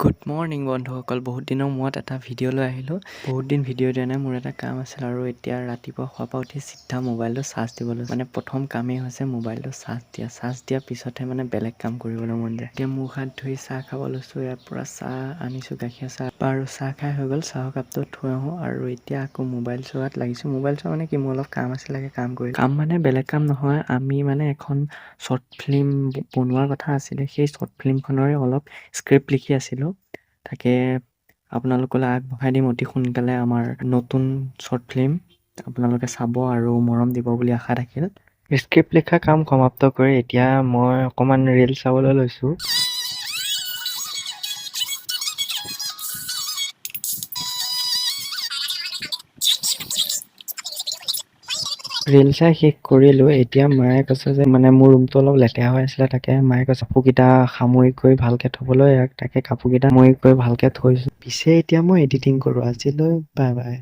Good morning বন্ধুসকল, বহুত দিনৰ মূৰত এটা ভিডিঅ' লৈ আহিলোঁ। বহুত দিন ভিডিঅ' দিয়া নাই, মোৰ এটা কাম আছিল আৰু এতিয়া ৰাতিপুৱা শুৱাৰ পৰা উঠি চিধা মোবাইলটো চাৰ্জ দিবলৈ, প্ৰথম কামেই হৈছে মোবাইলটো চাৰ্জ দিয়াৰ পিছতহে বেলেগ কাম কৰিবলৈ মন যায়। এতিয়া মুখ হাত ধুই চাহ খাব লৈছোঁ। ইয়াৰ পৰা চাহ আনিছোঁ, গাখীৰ চাহ আৰু চাহ খাই হৈ গ'ল। চাহৰ কাপটো থৈ আহোঁ আৰু এতিয়া আকৌ মোবাইল চোৱাত লাগিছোঁ। মোবাইল চোৱা কি, মোৰ অলপ কাম আছিলে, কাম কৰি বেলেগ কাম নহয়, আমি এখন শ্বৰ্ট ফিল্ম বনোৱাৰ কথা আছিলে। সেই শ্বৰ্ট ফিল্মখনৰে অলপ স্ক্ৰিপ্ট লিখি আছিলোঁ। তাকে আপোনালোকলৈ আগবঢ়াই দিম অতি সোনকালে। আমাৰ নতুন শ্বৰ্ট ফিল্ম আপোনালোকে চাব আৰু মৰম দিব বুলি আশা থাকিল। স্ক্ৰিপ্ট লিখা কাম সমাপ্ত কৰি এতিয়া মই অকণমান ৰিল চাবলৈ লৈছোঁ। ৰিল চাই শেষ কৰিলোঁ। এতিয়া মায়ে কৈছে যে মোৰ ৰুমটো অলপ লেতেৰা হৈ আছিলে, তাকে মায়ে কৈছে কাপোৰকেইটা সামৰি কৰি ভালকৈ থ'বলৈ। তাকে কাপোৰকেইটা সামৰি কৰি ভালকৈ থৈছোঁ। পিছে এতিয়া মই এডিটিং কৰোঁ। আজিলৈ বাই বাই।